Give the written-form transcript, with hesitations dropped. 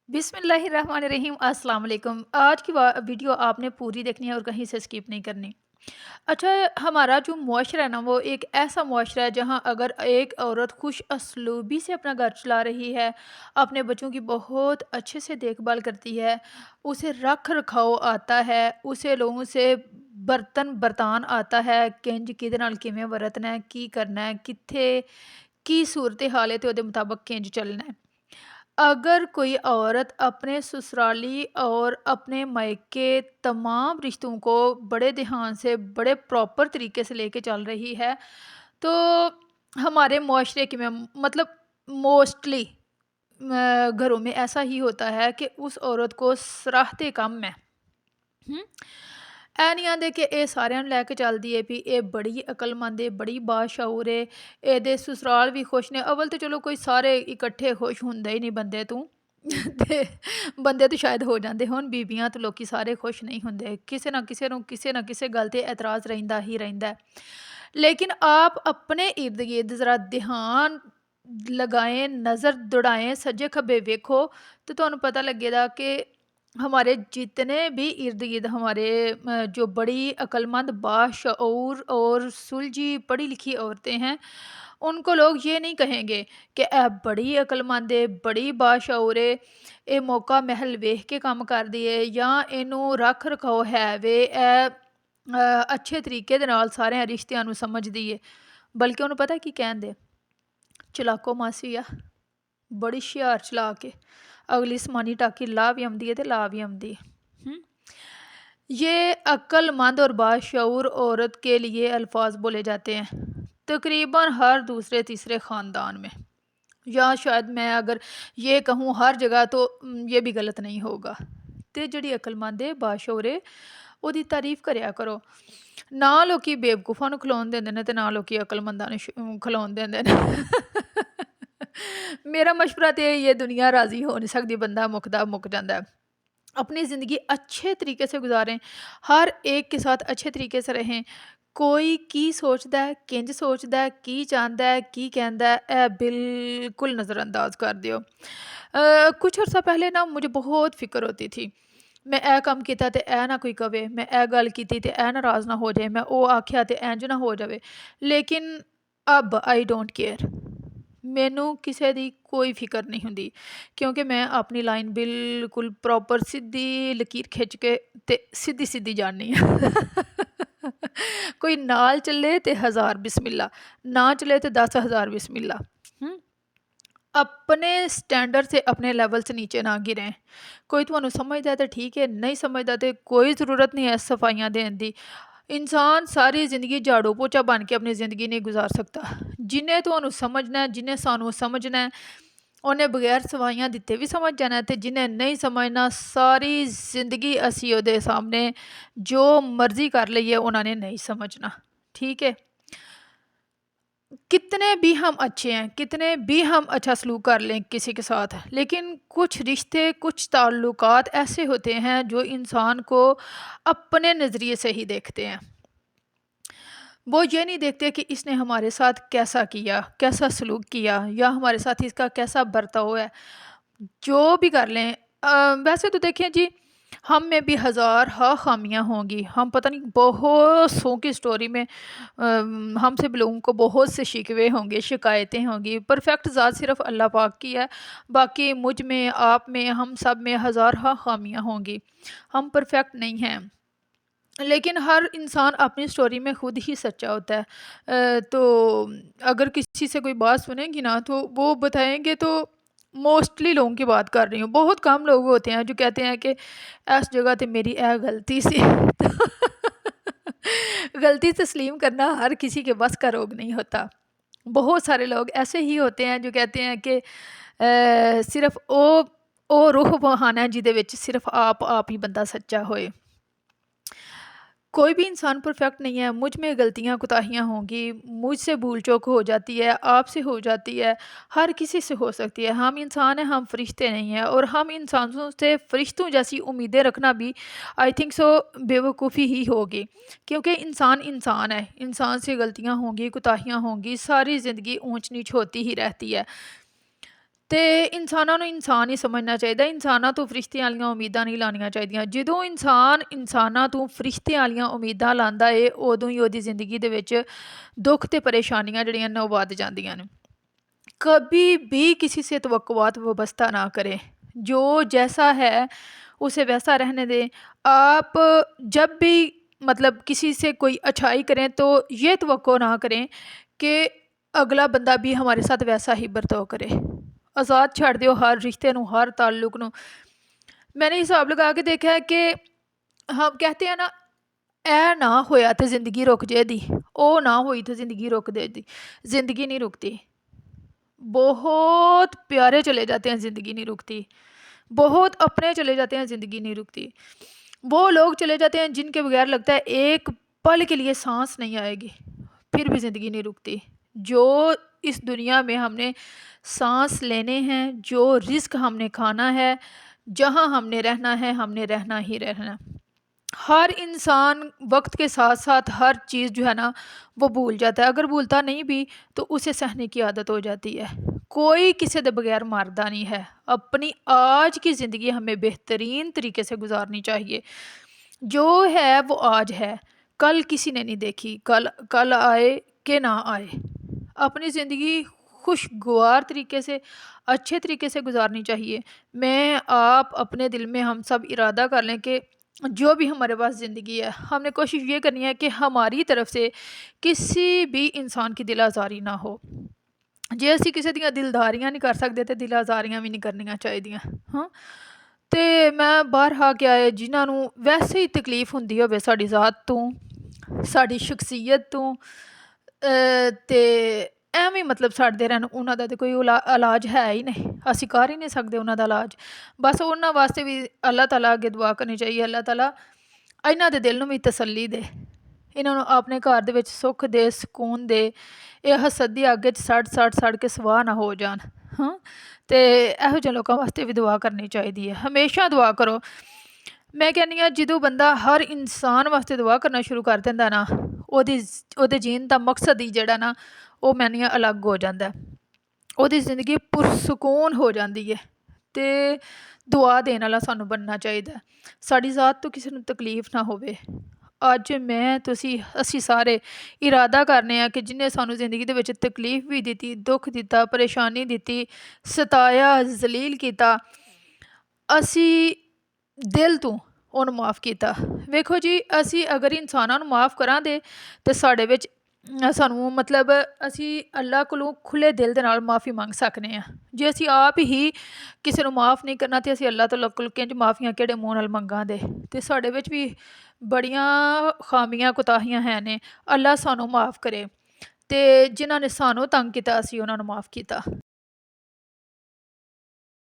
बिस्मिल्लाहिर्रहमानिर्रहीम अस्सलाम वालेकुम। आज की वीडियो आपने पूरी देखनी है और कहीं से स्किप नहीं करनी। अच्छा, हमारा जो मुआशरा है ना वो एक ऐसा मुआशरा है जहाँ अगर एक औरत खुश असलूबी से अपना घर चला रही है, अपने बच्चों की बहुत अच्छे से देखभाल करती है, उसे रख रखाव आता है, उसे लोगों से बर्तन बर्तान आता है, किंज किहदे नाल किवें वरतना है, की करना है, कित्थे की सूरत हाल है ते ओहदे मुताबिक किंज चलना है। अगर कोई औरत अपने ससुराली और अपने मायके तमाम रिश्तों को बड़े ध्यान से, बड़े प्रॉपर तरीके से लेके चल रही है, तो हमारे मुआशरे की में मतलब मोस्टली घरों में ऐसा ही होता है कि उस औरत को सराहते कम है। हूँ। ਇਹ ਨਹੀਂ ਆਂਦੇ ਕਿ ਇਹ ਸਾਰਿਆਂ ਨੂੰ ਲੈ ਕੇ ਚੱਲਦੀ ਹੈ ਵੀ ਇਹ ਬੜੀ ਅਕਲਮੰਦ ਹੈ, ਬੜੀ ਬਾਸ਼ਊਰ ਹੈ, ਇਹਦੇ ਸਸੁਰਾਲ ਵੀ ਖੁਸ਼ ਨੇ। ਅਵਲ ਤਾਂ ਚਲੋ ਕੋਈ ਸਾਰੇ ਇਕੱਠੇ ਖੁਸ਼ ਹੁੰਦੇ ਹੀ ਨਹੀਂ ਬੰਦੇ ਤੋਂ ਤੇ ਬੰਦੇ ਤਾਂ ਸ਼ਾਇਦ ਹੋ ਜਾਂਦੇ ਹੋਣ, ਬੀਬੀਆਂ ਤੇ ਲੋਕੀ ਸਾਰੇ ਖੁਸ਼ ਨਹੀਂ ਹੁੰਦੇ। ਕਿਸੇ ਨਾ ਕਿਸੇ ਨੂੰ ਕਿਸੇ ਨਾ ਕਿਸੇ ਗੱਲ ਤੇ ਇਤਰਾਜ਼ ਰਹਿੰਦਾ ਹੀ ਰਹਿੰਦਾ ਹੈ। लेकिन आप अपने इर्द गिर्द ज़रा ध्यान लगाएं, नज़र दौड़ाएं, सज्जे खब्बे वेखो तो ਤੁਹਾਨੂੰ पता लगेगा कि हमारे जितने भी इर्द गिर्द हमारे जो बड़ी अक्लमंद बाशऊर और सुलझी पढ़ी लिखी औरतें हैं, उनको लोग ये नहीं कहेंगे कि ए बड़ी अक्लमंद है, बड़ी बाशऊर है, ਇਹ ਮੌਕਾ ਮਹਿਲ ਵੇਖ ਕੇ ਕੰਮ ਕਰਦੀ ਏ ਜਾਂ ਇਹਨੂੰ ਰੱਖ ਰਖਾਓ ਹੈ ਵੇ, ਇਹ ਅੱਛੇ ਤਰੀਕੇ ਦੇ ਨਾਲ ਸਾਰਿਆਂ ਰਿਸ਼ਤਿਆਂ ਨੂੰ ਸਮਝਦੀ ਏ। ਬਲਕਿ ਉਹਨੂੰ ਪਤਾ ਕੀ ਕਹਿੰਦੇ, ਚਲਾਕੋ ਮਾਸੀ ਆ, ਬੜੀ ਹੁਸ਼ਿਆਰ ਚਲਾਕ ਏ, ਅਗਲੀ ਸਮਾਨੀ ਟਾਕੀ ਲਾ ਵੀ ਆਉਂਦੀ ਹੈ ਤੇ ਲਾ ਵੀ ਆਉਂਦੀ है। ये अक्लमंद और बाशऊर औरत के लिए अल्फाज बोले जाते हैं तकरीबन हर दूसरे तीसरे ख़ानदान में, या शायद मैं अगर ये कहूँ हर जगह तो ये भी गलत नहीं होगा। तो जी अक्लमंद है, बाशऊर है, ਉਹਦੀ ਤਾਰੀਫ ਕਰਿਆ ਕਰੋ। ਨਾ ਲੋਕੀ ਬੇਵਕੂਫਾਂ ਨੂੰ ਖਲੋਣ ਦਿੰਦੇ ਨੇ ਤੇ ਨਾ ਲੋਕੀ ਅਕਲਮੰਦਾਂ ਨੂੰ ਖਲੋਣ ਦਿੰਦੇ ਨੇ। मेरा मशवरा तो यही है, दुनिया राज़ी हो नहीं सकती, बंदा मुकदा मुक जाता है। अपनी ज़िंदगी अच्छे तरीके से गुजारें, हर एक के साथ अच्छे तरीके से रहें। कोई की सोचता है, किंज सोचता है, की चाहता है, की कहता है, ए बिल्कुल नज़रअंदाज कर दियो। कुछ अर्सा पहले ना मुझे बहुत फ़िक्र होती थी, मैं ए काम किया तो ए ना कोई कवे, मैं ए गल की तो ए नाराज़ ना हो जाए, मैं वो आख्या तो इंज ना हो जाए। लेकिन अब आई डोंट केयर, मैनू किसी की कोई फिक्र नहीं होंगी, क्योंकि मैं अपनी लाइन बिल्कुल प्रॉपर सीधी लकीर खिंच के ते सीधी सीधी जानी है। कोई नाल चले तो 1000 बिस्मिल्ला, ना चले तो 10,000 बिस्मिल्ला। अपने स्टैंडर्ड से, अपने लेवल से नीचे ना गिरें। कोई तुहानू समझदा है तो ठीक है, नहीं समझदा तो कोई ज़रूरत नहीं है सफाइयाँ देने की। इंसान सारी ज़िंदगी झाड़ू पोचा बन के अपनी ज़िंदगी नहीं गुजार सकता। जिन्हें तुहानू समझना है, जिन्हें सानू समझना है, उन्हें बगैर सफाइयाँ दिते भी समझ जाना है, ते जिन्हें नहीं समझना सारी ज़िंदगी असी उहदे सामने जो मर्जी कर लईए उन्होंने नहीं समझना। ठीक है, कितने भी हम अच्छे हैं, कितने भी हम अच्छा सलूक कर लें किसी के साथ, लेकिन कुछ रिश्ते, कुछ ताल्लुकात ऐसे होते हैं जो इंसान को अपने नज़रिए से ही देखते हैं। वो ये नहीं देखते कि इसने हमारे साथ कैसा किया, कैसा सलूक किया, या हमारे साथ इसका कैसा बर्ताव है। जो भी कर लें, वैसे तो देखें जी, हम में भी हज़ार हा खामियाँ होंगी, हम पता नहीं बहुत सौ की स्टोरी में हमसे भी लोगों को बहुत से शिकवे होंगे, शिकायतें होंगी। परफेक्ट ज़ात सिर्फ अल्लाह पाक की है, बाकी मुझ में, आप में, हम सब में हज़ार हा खामियाँ होंगी, हम परफेक्ट नहीं हैं। लेकिन हर इंसान अपनी स्टोरी में खुद ही सच्चा होता है। तो अगर किसी से कोई बात सुनेंगी ना तो वो बताएंगे, तो मोस्टली लोगों की बात कर रही हूँ, बहुत कम लोग होते हैं जो कहते हैं कि इस जगह तो मेरी ए गलती सी। गलती तस्लीम करना हर किसी के बस का रोग नहीं होता। बहुत सारे लोग ऐसे ही होते हैं जो कहते हैं कि सिर्फ ओ रूह बहाना है जिहदे विच सिर्फ आप ही बंदा सच्चा होए। कोई भी इंसान परफेक्ट नहीं है, मुझ में गलतियाँ कोताहियाँ होंगी, मुझसे भूल चूक हो जाती है, आपसे हो जाती है, हर किसी से हो सकती है। हम इंसान हैं, हम फरिश्ते नहीं हैं, और हम इंसानों से फरिश्तों जैसी उम्मीदें रखना भी आई थिंक सो बेवकूफ़ी ही होगी, क्योंकि इंसान इंसान है, इंसान से गलतियाँ होंगी, कोताहियाँ होंगी, सारी ज़िंदगी ऊंच नीच होती ही रहती है। ਤੇ ਇਨਸਾਨਾਂ ਨੂੰ ਇਨਸਾਨ ਹੀ ਸਮਝਣਾ ਚਾਹੀਦਾ। ਇਨਸਾਨਾਂ ਤੋਂ ਫਰਿਸ਼ਤਿਆਂ ਵਾਲੀਆਂ ਉਮੀਦਾਂ ਨਹੀਂ ਲਾਉਣੀਆਂ ਚਾਹੀਦੀਆਂ। ਜਦੋਂ ਇਨਸਾਨ ਇਨਸਾਨਾਂ ਤੋਂ ਫਰਿਸ਼ਤਿਆਂ ਵਾਲੀਆਂ ਉਮੀਦਾਂ ਲਾਉਂਦਾ ਏ, ਉਦੋਂ ਹੀ ਉਹਦੀ ਜ਼ਿੰਦਗੀ ਦੇ ਵਿੱਚ ਦੁੱਖ ਤੇ ਪਰੇਸ਼ਾਨੀਆਂ ਜਿਹੜੀਆਂ ਨੇ ਉਹ ਵੱਧ ਜਾਂਦੀਆਂ ਨੇ। कभी भी किसी से तवक्कुआत वाबस्ता ना करें। जो जैसा है उसे वैसा रहने दें। आप जब भी मतलब किसी से कोई अच्छाई करें तो ये तवक्को ना करें कि अगला बंदा भी हमारे साथ वैसा ही बर्ताव करे। आज़ाद छड़ दिओ हर रिश्ते नू, हर ताल्लुक नू। मैंने हिसाब लगा के देखा है कि हम कहते हैं ना, ए ना होया तो जिंदगी रुक जाएगी, ओ ना हुई तो जिंदगी रुक देगी। जिंदगी नहीं रुकती। बहुत प्यारे चले जाते हैं, ज़िंदगी नहीं रुकती। बहुत अपने चले जाते हैं, ज़िंदगी नहीं रुकती। वो लोग चले जाते हैं जिनके बगैर लगता है एक पल के लिए सांस नहीं आएगी, फिर भी ज़िंदगी नहीं रुकती। जो इस दुनिया में हमने सांस लेने हैं, जो रिस्क हमने खाना है, जहाँ हमने रहना है, हमने रहना ही रहना। हर इंसान वक्त के साथ साथ हर चीज़ जो है ना वो भूल जाता है। अगर भूलता नहीं भी तो उसे सहने की आदत हो जाती है। कोई किसी के बगैर मरदा नहीं है। अपनी आज की ज़िंदगी हमें बेहतरीन तरीके से गुजारनी चाहिए। जो है वो आज है, कल किसी ने नहीं देखी, कल आए कि ना आए। अपनी ज़िंदगी खुशगवार तरीके से, अच्छे तरीके से गुजारनी चाहिए। मैं आप अपने दिल में हम सब इरादा कर लें कि जो भी हमारे पास ज़िंदगी है, हमने कोशिश ये करनी है कि हमारी तरफ से किसी भी इंसान की दिल आज़ारी ना हो। जे असी किसी ਦੀਆਂ ਦਿਲਦਾਰੀਆਂ ਨਹੀਂ ਕਰ ਸਕਦੇ ਤੇ ਦਿਲ ਆਜ਼ਾਰੀਆਂ ਵੀ ਨਹੀਂ ਕਰਨੀਆਂ ਚਾਹੀਦੀਆਂ। ਹਾਂ, ਤੇ ਮੈਂ ਬਾਹਰ ਆ ਕੇ ਆਏ ਜਿਨ੍ਹਾਂ ਨੂੰ ਵੈਸੇ ਹੀ ਤਕਲੀਫ ਹੁੰਦੀ ਹੋਵੇ ਸਾਡੀ ਜ਼ਾਤ ਤੋਂ, ਸਾਡੀ ਸ਼ਖਸੀਅਤ ਤੋਂ, ਤੇ ਐਵੇਂ ਮਤਲਬ ਛੱਡਦੇ ਰਹਿਣ, ਉਹਨਾਂ ਦਾ ਤਾਂ ਕੋਈ ਇਲਾਜ ਹੈ ਹੀ ਨਹੀਂ। ਅਸੀਂ ਕਰ ਹੀ ਨਹੀਂ ਸਕਦੇ ਉਹਨਾਂ ਦਾ ਇਲਾਜ। ਬਸ ਉਹਨਾਂ ਵਾਸਤੇ ਵੀ ਅੱਲਾਹ ਤਾਲਾ ਅੱਗੇ ਦੁਆ ਕਰਨੀ ਚਾਹੀਏ, ਅੱਲਾਹ ਤਾਲਾ ਇਹਨਾਂ ਦੇ ਦਿਲ ਨੂੰ ਵੀ ਤਸੱਲੀ ਦੇ, ਇਹਨਾਂ ਨੂੰ ਆਪਣੇ ਘਰ ਦੇ ਵਿੱਚ ਸੁੱਖ ਦੇ, ਸਕੂਨ ਦੇ। ਇਹ ਹਸਦ ਦੀ ਅੱਗ 'ਚ ਸੜ ਕੇ ਸਵਾਹ ਨਾ ਹੋ ਜਾਣ। ਹਾਂ, ਅਤੇ ਇਹੋ ਜਿਹੇ ਲੋਕਾਂ ਵਾਸਤੇ ਵੀ ਦੁਆ ਕਰਨੀ ਚਾਹੀਦੀ ਹੈ। ਹਮੇਸ਼ਾ ਦੁਆ ਕਰੋ। ਮੈਂ ਕਹਿੰਦੀ ਹਾਂ ਜਦੋਂ ਬੰਦਾ ਹਰ ਇਨਸਾਨ ਵਾਸਤੇ ਦੁਆ ਕਰਨਾ ਸ਼ੁਰੂ ਕਰ ਦਿੰਦਾ ਨਾ, ਉਹਦੇ ਜੀਣ ਦਾ ਮਕਸਦ ਹੀ ਜਿਹੜਾ ਨਾ ਉਹ ਮੈਨੀਆਂ ਅਲੱਗ ਹੋ ਜਾਂਦਾ। ਉਹਦੀ ਜ਼ਿੰਦਗੀ ਪੁਰਸਕੂਨ ਹੋ ਜਾਂਦੀ ਹੈ। ਅਤੇ ਦੁਆ ਦੇਣ ਵਾਲਾ ਸਾਨੂੰ ਬਣਨਾ ਚਾਹੀਦਾ। ਸਾਡੀ ਜ਼ਾਤ ਤੋਂ ਕਿਸੇ ਨੂੰ ਤਕਲੀਫ ਨਾ ਹੋਵੇ। ਅੱਜ ਮੈਂ ਤੁਸੀਂ ਅਸੀਂ ਸਾਰੇ ਇਰਾਦਾ ਕਰਨੇ ਆ ਕਿ ਜਿਹਨੇ ਸਾਨੂੰ ਜ਼ਿੰਦਗੀ ਦੇ ਵਿੱਚ ਤਕਲੀਫ ਵੀ ਦਿੱਤੀ, ਦੁੱਖ ਦਿੱਤਾ, ਪਰੇਸ਼ਾਨੀ ਦਿੱਤੀ, ਸਤਾਇਆ, ਜ਼ਲੀਲ ਕੀਤਾ, ਅਸੀਂ ਦਿਲ ਤੋਂ ਉਹਨੂੰ ਮਾफ़ ਕੀਤਾ। ਵੇਖੋ ਜੀ, ਅਸੀਂ ਅਗਰ ਇਨਸਾਨਾਂ ਨੂੰ ਮਾफ़ ਕਰਾਂਗੇ ਤਾਂ ਸਾਡੇ ਵਿੱਚ ਸਾਨੂੰ ਮਤਲਬ ਅਸੀਂ ਅੱਲਾ ਕੋਲੋਂ ਖੁੱਲ੍ਹੇ ਦਿਲ ਦੇ ਨਾਲ ਮਾफ़ੀ ਮੰਗ ਸਕਦੇ ਹਾਂ। ਜੇ ਅਸੀਂ ਆਪ ਹੀ ਕਿਸੇ ਨੂੰ ਮਾफ़ ਨਹੀਂ ਕਰਨਾ ਤਾਂ ਅਸੀਂ ਅੱਲਾ ਤੋਂ ਕੋਲ ਕਿੰਝ ਮਾਫ਼ੀਆਂ ਕਿਹੜੇ ਮੂੰਹ ਨਾਲ ਮੰਗਾਂਗੇ। ਅਤੇ ਸਾਡੇ ਵਿੱਚ ਵੀ ਬੜੀਆਂ ਖਾਮੀਆਂ ਕੁਤਾਹੀਆਂ ਹੈ ਨੇ। ਅੱਲਾ ਸਾਨੂੰ ਮਾफ़ ਕਰੇ ਅਤੇ ਜਿਨ੍ਹਾਂ ਨੇ ਸਾਨੂੰ ਤੰਗ ਕੀਤਾ ਅਸੀਂ ਉਹਨਾਂ ਨੂੰ ਮਾफ़ ਕੀਤਾ।